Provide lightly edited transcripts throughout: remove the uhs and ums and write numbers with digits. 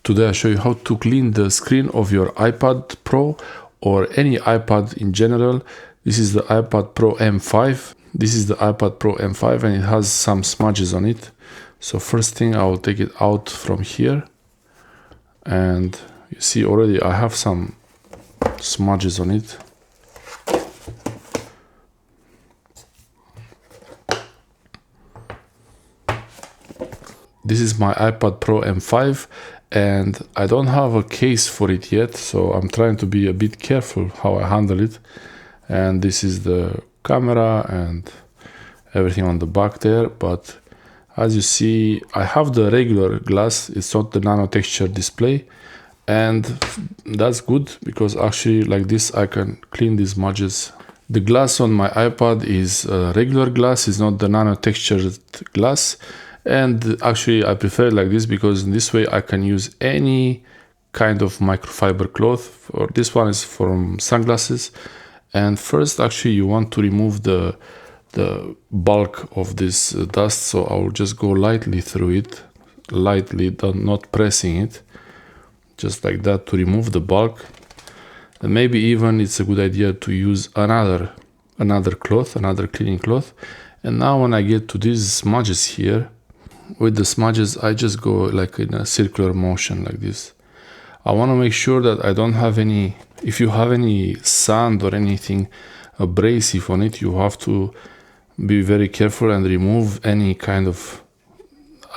Today I show you how to clean the screen of your iPad Pro or any iPad in general. This is the iPad Pro M5. This is the iPad Pro M5 and it has some smudges on it. So first thing, I will take it out from here. And you see already I have some smudges on it. This is my iPad Pro M5 and I don't have a case for it yet, so I'm trying to be a bit careful how I handle it. And this is the camera and everything on the back there, but as you see I have the regular glass, it's not the nano texture display, and that's good because actually like this I can clean these smudges. The glass on my iPad is regular glass, it's not the nano textured glass. And actually I prefer it like this because in this way I can use any kind of microfiber cloth. Or this one is from sunglasses. And first actually you want to remove the bulk of this dust, so I will just go lightly through it, lightly, not pressing it, just like that to remove the bulk. And maybe even it's a good idea to use another cloth, another cleaning cloth. And now when I get to these smudges here, with the smudges I just go like in a circular motion like this. I want to make sure that I don't have any, if you have any sand or anything abrasive on it, you have to be very careful and remove any kind of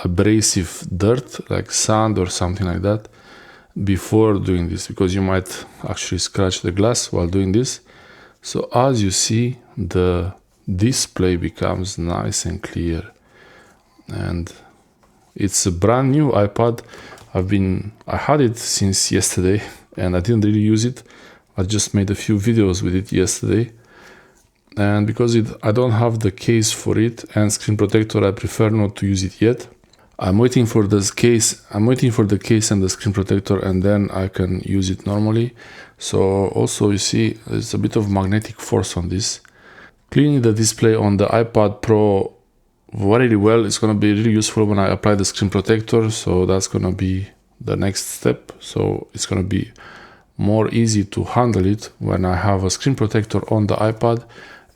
abrasive dirt like sand or something like that before doing this, because you might actually scratch the glass while doing this. So as you see, the display becomes nice and clear. And it's a brand new iPad. I had it since yesterday and I didn't really use it. I just made a few videos with it yesterday. And because I don't have the case for it and screen protector, I prefer not to use it yet. I'm waiting for this case. I'm waiting for the case and the screen protector, and then I can use it normally. So also you see there's a bit of magnetic force on this. Cleaning the display on the iPad Pro very well, it's going to be really useful when I apply the screen protector, so that's going to be the next step. So it's going to be more easy to handle it when I have a screen protector on the iPad,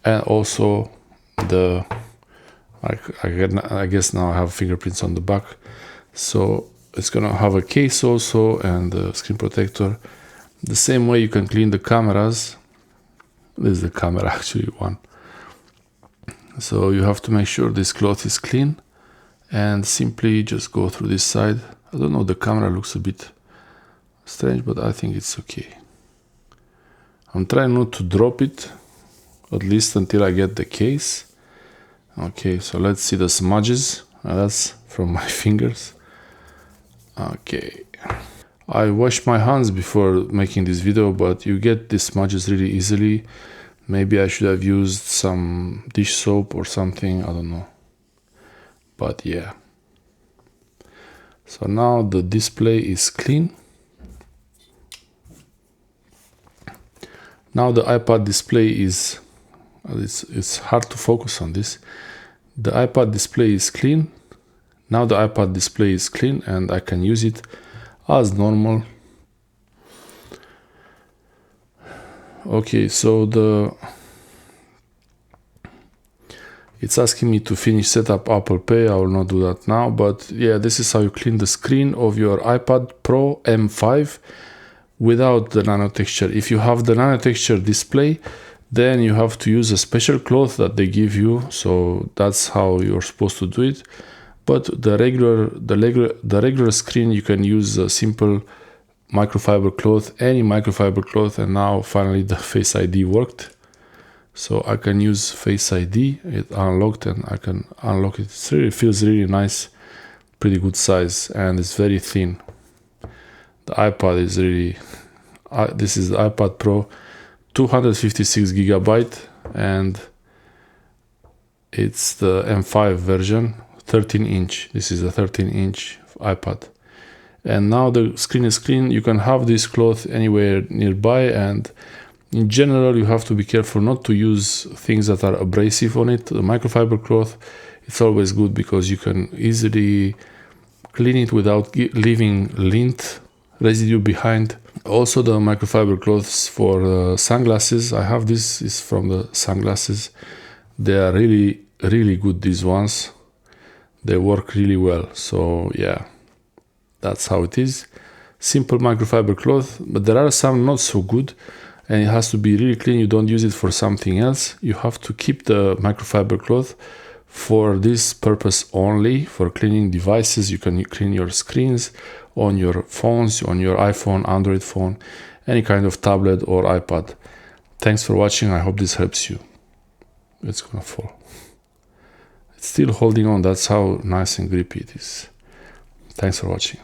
and also I guess now I have fingerprints on the back, so it's going to have a case also and the screen protector. The same way you can clean the cameras. This is the camera actually one. So you have to make sure this cloth is clean and simply just go through this side. I don't know, the camera looks a bit strange, but I think it's okay. I'm trying not to drop it, at least until I get the case. Okay, so let's see the smudges. That's from my fingers. Okay. I washed my hands before making this video, but you get these smudges really easily. Maybe I should have used some dish soap or something, I don't know. But yeah. So now the display is clean. Now the iPad display is, it's hard to focus on this. The iPad display is clean. Now the iPad display is clean and I can use it as normal. Okay, so it's asking me to finish setup Apple Pay. I will not do that now, but yeah, this is how you clean the screen of your iPad Pro M5 without the nano texture. If you have the nano texture display, then you have to use a special cloth that they give you, so that's how you're supposed to do it. But the regular screen, you can use a simple microfiber cloth, any microfiber cloth. And now finally the Face ID worked, so I can use Face ID. It unlocked and I can unlock it. It feels really nice, pretty good size, and it's very thin. The iPad is really this is the iPad Pro 256 gigabyte, and it's the M5 version, 13-inch. This is a 13-inch iPad. And now the screen is clean. You can have this cloth anywhere nearby, and in general you have to be careful not to use things that are abrasive on it. The microfiber cloth, it's always good because you can easily clean it without leaving lint residue behind. Also the microfiber cloths for sunglasses. I have this is from the sunglasses. They are really good, these ones. They work really well. So yeah, that's how it is. Simple microfiber cloth, but there are some not so good, and it has to be really clean. You don't use it for something else. You have to keep the microfiber cloth for this purpose only, for cleaning devices. You can clean your screens on your phones, on your iPhone, Android phone, any kind of tablet or iPad. Thanks for watching. I hope this helps you. It's gonna fall. It's still holding on. That's how nice and grippy it is. Thanks for watching.